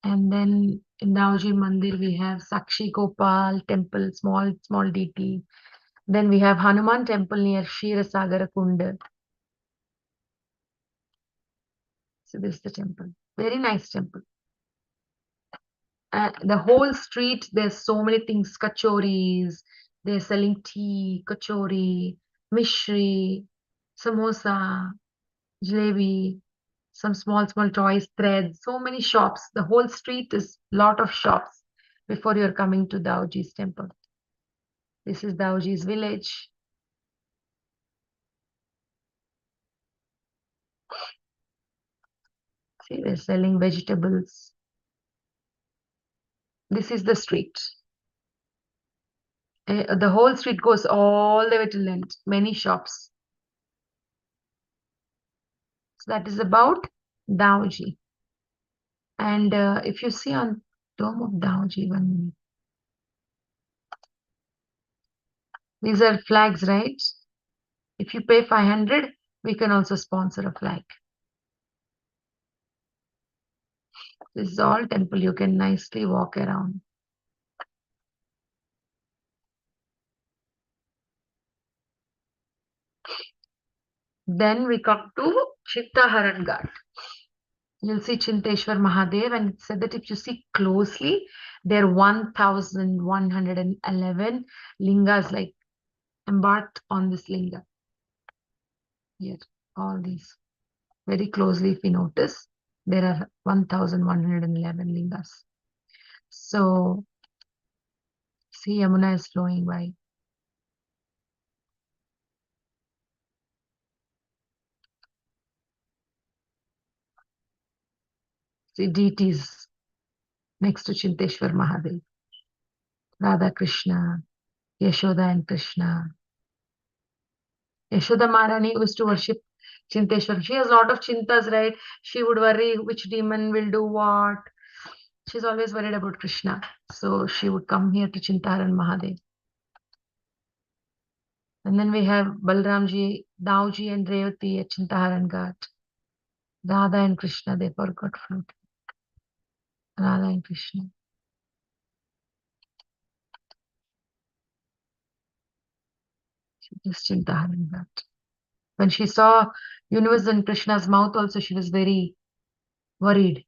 And then In Dauji Mandir, we have Sakhi Gopal temple, small deity. Then we have Hanuman temple near Ksheerasagara Kunda. So this is the temple. Very nice temple. The whole street, there's so many things. Kachoris, they're selling tea, kachori, mishri, samosa, jalebi, some small toys, threads, so many shops. The whole street is lot of shops before you're coming to Dauji's temple. This is Dauji's village. See, they're selling vegetables. This is the street. The whole street goes all the way to length, many shops. So that is about Dauji. And if you see on Dome of Dauji, these are flags, right? If you pay 500, we can also sponsor a flag. This is all temple. You can nicely walk around. Then we come to Chittaharan Ghat. You'll see Chinteshwar Mahadev, and it said that if you see closely, there are 1,111 lingas like embarked on this linga. Here, all these. Very closely, if we notice, there are 1,111 lingas. So, see, Yamuna is flowing by. See, deities next to Chinteshwar Mahadev. Radha Krishna, Yashoda and Krishna. Yashoda Maharani used to worship Chinteshwar. She has a lot of chintas, right? She would worry which demon will do what. She's always worried about Krishna. So she would come here to Chintaran Mahadev. And then we have Balramji, Dauji and Revati at Chintaran Ghat. Radha and Krishna, they forgot fruit. Radha and Krishna. Just Chintaran Ghat. When she saw universe in Krishna's mouth also, she was very worried.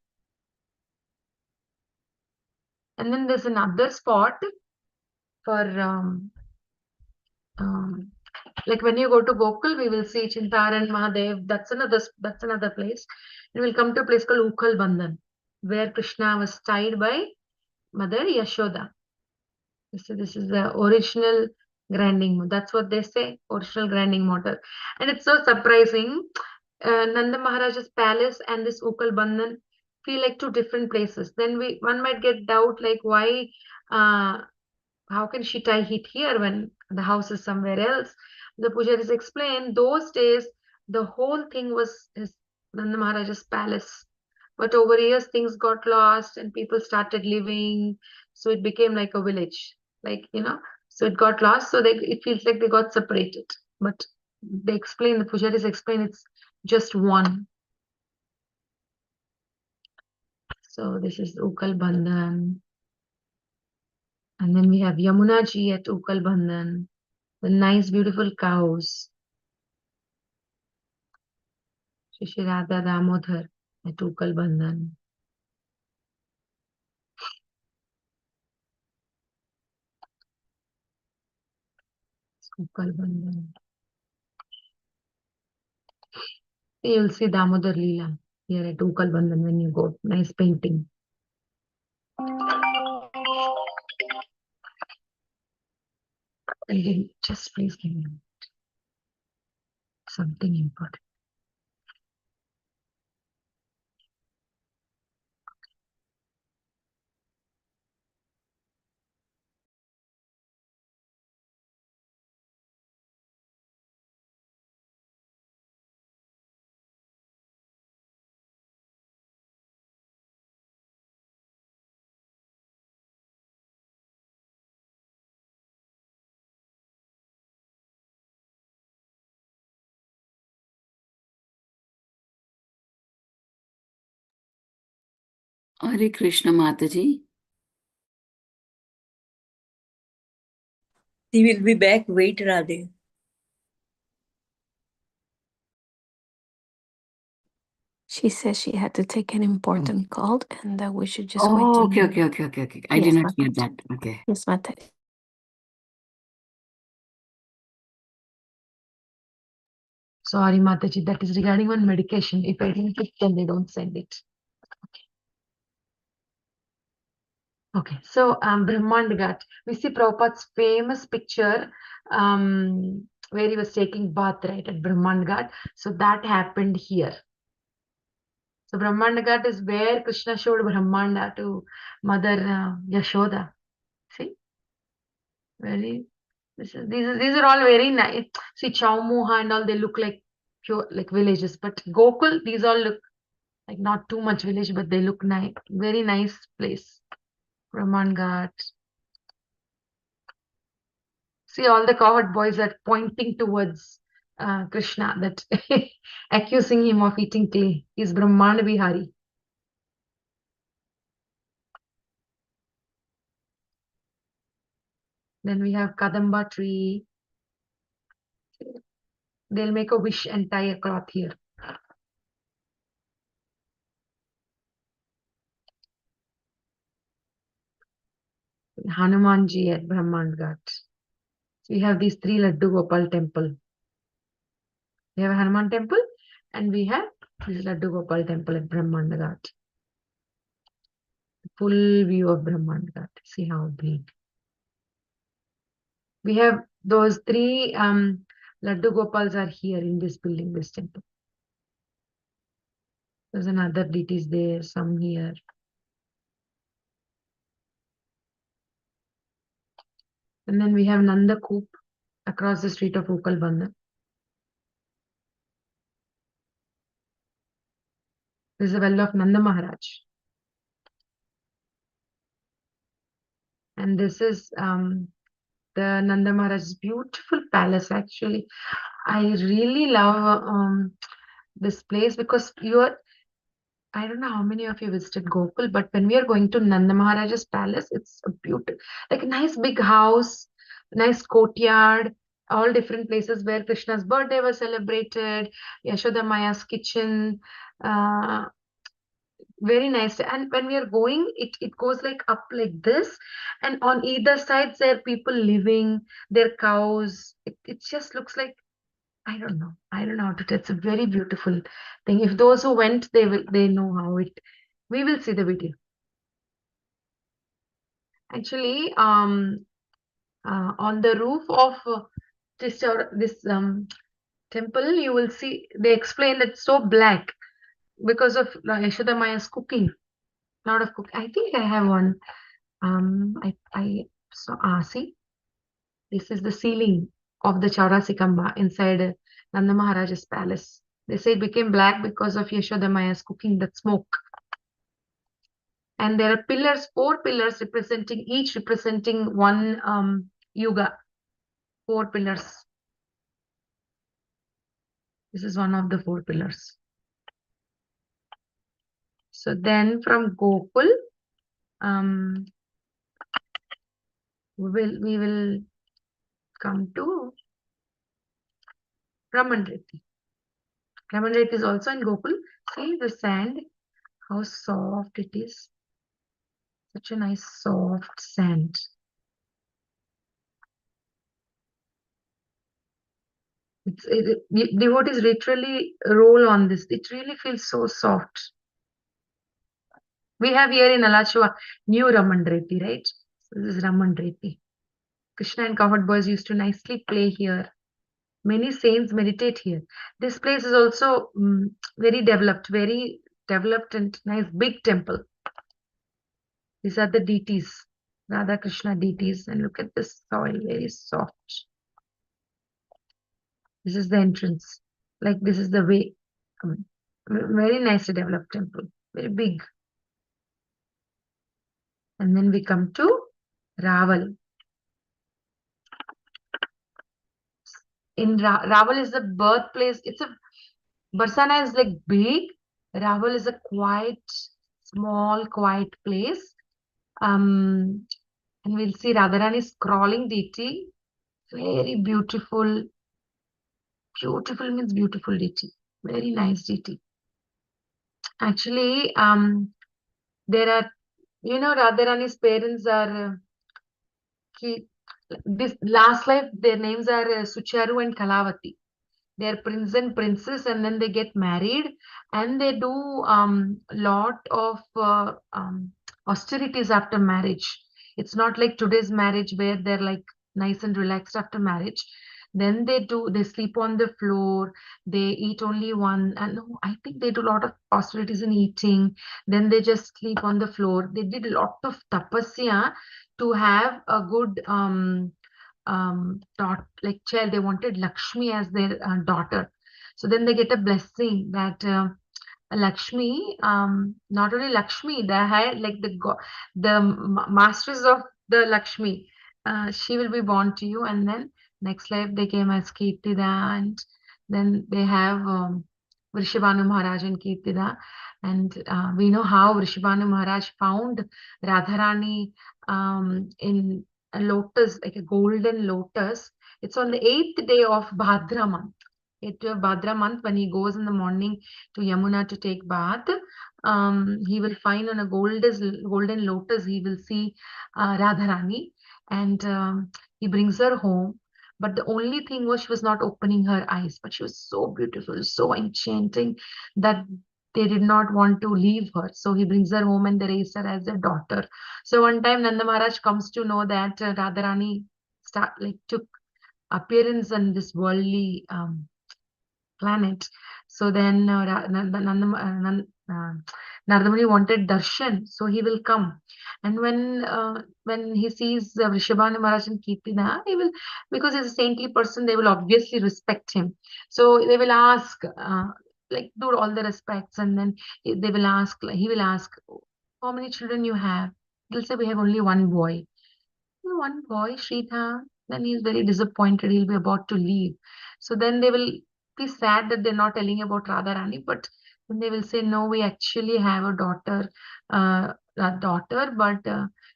And then there's another spot for like when you go to Gokul, we will see Chintaran Mahadev. That's another place. And we'll come to a place called Ukhal Bandhan, where Krishna was tied by Mother Yashoda. So this is the original grinding. That's what they say, original grinding mortar. And it's so surprising. Nanda Maharaja's palace and this Ukhal Bandhan feel like two different places. Then one might get doubt like why how can she tie it here when the house is somewhere else? The Pujaris explained those days the whole thing was his Nanda Maharaja's palace. But over years things got lost and people started living. So it became like a village. Like, so it got lost. So it feels like they got separated. But the Pujaris explain it's just one. So this is Ukhal Bandhan. And then we have Yamunaji at Ukhal Bandhan. The nice, beautiful cows. Shri Radha Damodhar at Ukhal Bandhan. Ukhal Bandhan. You'll see Damodar Leela here at Ukhal Bandhan when you go. Nice painting. And then just please give me something important. Hare Krishna Mataji. He will be back. Wait, Radhe. She says she had to take an important call and that we should just wait. Oh, okay. I did Yes, not hear Mataji. that. Okay. Yes, Mataji. Sorry, Mataji, that is regarding one medication. If I didn't pick, then they don't send it. Okay, so Brahmand Ghat. We see Prabhupada's famous picture where he was taking bath, right, at Brahmand Ghat. So that happened here. So Brahmand Ghat is where Krishna showed Brahmanda to Mother Yashoda. See? These are all very nice. See, Chaumoha and all, they look like pure, like villages. But Gokul, these all look like not too much village, but they look nice. Very nice place. Brahman Ghat. See, all the cowherd boys are pointing towards Krishna, that accusing him of eating clay. He's Brahmana Bihari. Then we have Kadamba tree. They'll make a wish and tie a cloth here. Hanumanji at Brahman Ghat. So we have these three Laddu Gopal temple. We have a Hanuman temple and we have this Laddu Gopal temple at Brahman Ghat. Full view of Brahman Ghat. See how big. We have those three Laddu Gopals are here in this building, this temple. There's another deities there, some here. And then we have Nanda Koop across the street of Ukal Bandhan. This is the well of Nanda Maharaj. And this is the Nanda Maharaj's beautiful palace, actually. I really love this place because I don't know how many of you visited Gokul, but when we are going to Nanda Maharaj's palace, it's a beautiful, like a nice big house, nice courtyard, all different places where Krishna's birthday was celebrated, Yashoda Maya's kitchen, very nice. And when we are going, it goes like up like this, and on either side there are people living, their cows. It just looks like, I don't know how to tell. It's a very beautiful thing. If those who went, they know how it. We will see the video. Actually, on the roof of this temple, you will see they explain that it's so black because of Yashoda Maya's cooking. Lot of cooking. I think I have one. See, this is the ceiling of the Chaurasikamba inside Nanda Maharaj's palace. They say it became black because of Yashoda Maya's cooking, that smoke. And there are pillars, 4 pillars each representing one yuga. 4 pillars. This is one of the 4 pillars. So then from Gokul, we will come to Ramanreti. Ramanreti is also in Gokul. See the sand, how soft it is. Such a nice soft sand. Devotees literally roll on this. It really feels so soft. We have here in Alachua new Ramanreti, right? So this is Ramanreti. Krishna and cowherd boys used to nicely play here. Many saints meditate here. This place is also very developed and nice big temple. These are the deities, Radha Krishna deities, and look at this soil, very soft. This is the entrance. Like this is the way. Very nicely developed temple, very big. And then we come to Raval. In Raval is the birthplace. Barsana is like big. Raval is a quiet, small, quiet place. And we'll see Radharani's crawling deity. Very beautiful. Beautiful means beautiful deity. Very nice deity. Actually, there are, Radharani's parents are, this last life, their names are Sucharu and Kalavati. They're prince and princess, and then they get married, and they do lot of austerities after marriage. It's not like today's marriage where they're like nice and relaxed after marriage. Then they sleep on the floor, they eat only one, and no, I think they do a lot of austerities in eating. Then they just sleep on the floor. They did a lot of tapasya to have a good like child. They wanted Lakshmi as their daughter. So then they get a blessing that Lakshmi, not only Lakshmi, they had like the masters of the Lakshmi. She will be born to you, and then next life they came as Kirtida, and then they have Vrishabhanu Maharaj and Kirtida. And we know how Vrishabhanu Maharaj found Radharani in a lotus, like a golden lotus. It's on the 8th day of Bhadra month. 8th of Bhadra month, when he goes in the morning to Yamuna to take bath, he will find on a golden lotus, he will see Radharani, and he brings her home. But the only thing was she was not opening her eyes, but she was so beautiful, so enchanting that they did not want to leave her. So he brings her home and they raised her as a daughter. So one time Nanda Maharaj comes to know that Radharani took appearance in this worldly planet. So then Narada Muni wanted darshan, so he will come. And when he sees Vrishabhanu Maharaj and Kirtina, he will, because he's a saintly person, they will obviously respect him. So they will ask, like do all the respects, and then they will ask, he will ask, how many children you have? He'll say, we have only one boy. One boy, Sridhar. Then he's very disappointed. He'll be about to leave. So then they will be sad that they're not telling about Radharani, but then they will say, no, we actually have a daughter, but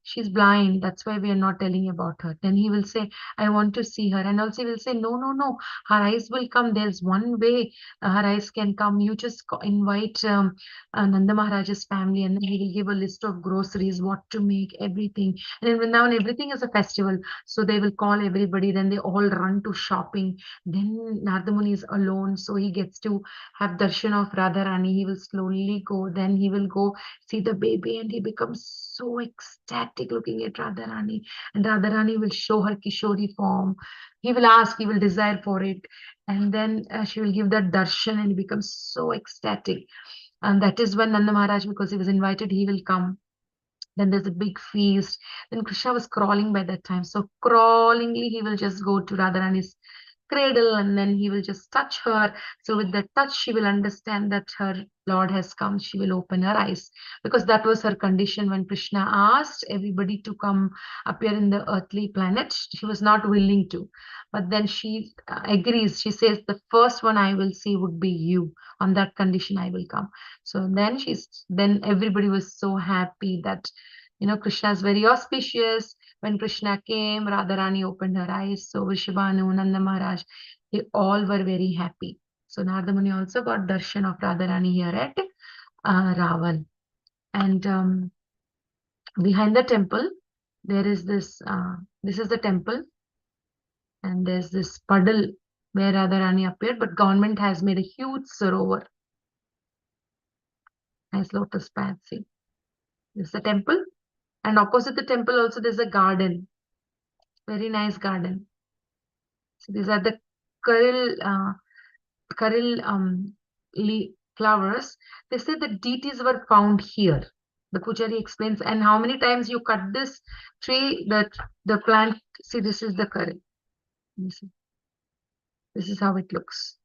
she's blind. That's why we are not telling about her. Then he will say, I want to see her. And also he will say, no, no, no, her eyes will come. There's one way her eyes can come. You just invite Nanda Maharaj's family, and then he will give a list of groceries, what to make, everything. And in Vrindavan, everything is a festival. So they will call everybody, then they all run to shopping. Then Narada Muni is alone, so he gets to have darshan of Radharani. He will slowly go, then he will go see the baby, and he becomes so ecstatic looking at Radharani. And Radharani will show her Kishori form. He will ask, he will desire for it. And then she will give that darshan, and he becomes so ecstatic. And that is when Nanda Maharaj, because he was invited, he will come. Then there's a big feast. Then Krishna was crawling by that time. So crawlingly, he will just go to Radharani's cradle, and then he will just touch her. So with that touch, she will understand that her Lord has come. She will open her eyes, because that was her condition when Krishna asked everybody to come appear in the earthly planet. She was not willing to, but then she agrees. She says, the first one I will see would be you. On that condition I will come. So then everybody was so happy that Krishna is very auspicious. When Krishna came, Radharani opened her eyes. So Vrishabhanu, Nanda Maharaj, they all were very happy. So Narada Muni also got darshan of Radharani here at Raval. And behind the temple, there is this is the temple, and there's this puddle where Radharani appeared, but government has made a huge sarovar. Nice lotus pad, see. This is the temple, and opposite the temple also there's a garden. Very nice garden. So these are the Karil flowers. They say the deities were found here. The Pujari explains, and how many times you cut this tree, the plant, see, this is the Karil. This is how it looks.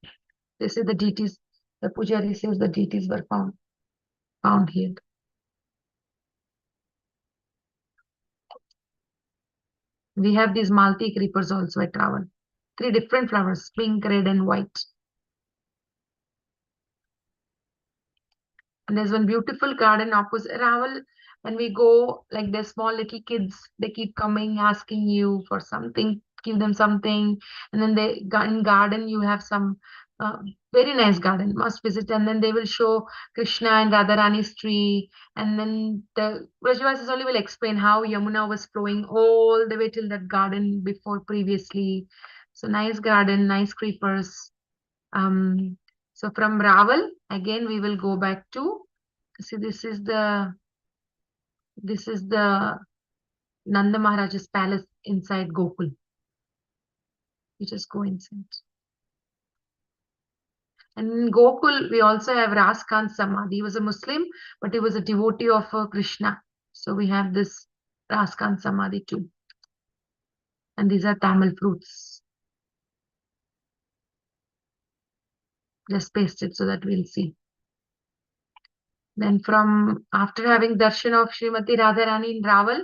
They say the deities, the Pujari says the deities were found here. We have these Malti creepers also at Ravan. 3 different flowers, pink, red, and white. And there's one beautiful garden opposite Raval. When we go, like there's small little kids, they keep coming, asking you for something. give them something, and then they in garden you have some very nice garden, must visit, and then they will show Krishna and Radharani's tree, and then the Vrajavasis will explain how Yamuna was flowing all the way till that garden before previously. So nice garden, nice creepers. So from Raval, again we will go back to, see, this is the Nanda Maharaj's palace inside Gokul. You just go inside. And in Gokul, we also have Ras Khan Samadhi. He was a Muslim, but he was a devotee of Krishna. So we have this Ras Khan Samadhi too. And these are Tamil fruits. Just paste it so that we'll see. Then from, after having darshan of Srimati Radharani in Raval,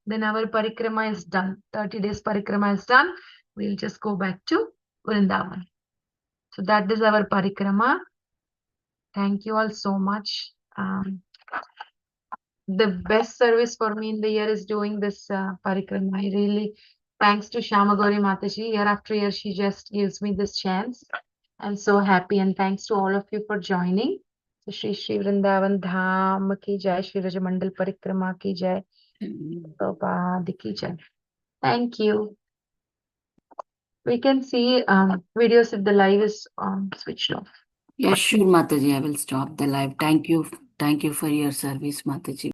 then our Parikrama is done. 30 days Parikrama is done. We'll just go back to Vrindavan. So that is our Parikrama. Thank you all so much. The best service for me in the year is doing this Parikrama. I really, thanks to Shamagori Mataji, year after year, she just gives me this chance. I'm so happy, and thanks to all of you for joining. So Shri Shri Vrindavan Dham ki jai, Shri Rajamandal Parikrama ki jai, Prabhupada ki jai. Thank you. We can see videos if the live is switched off. Yeah, sure, Mataji. I will stop the live. Thank you. Thank you for your service, Mataji.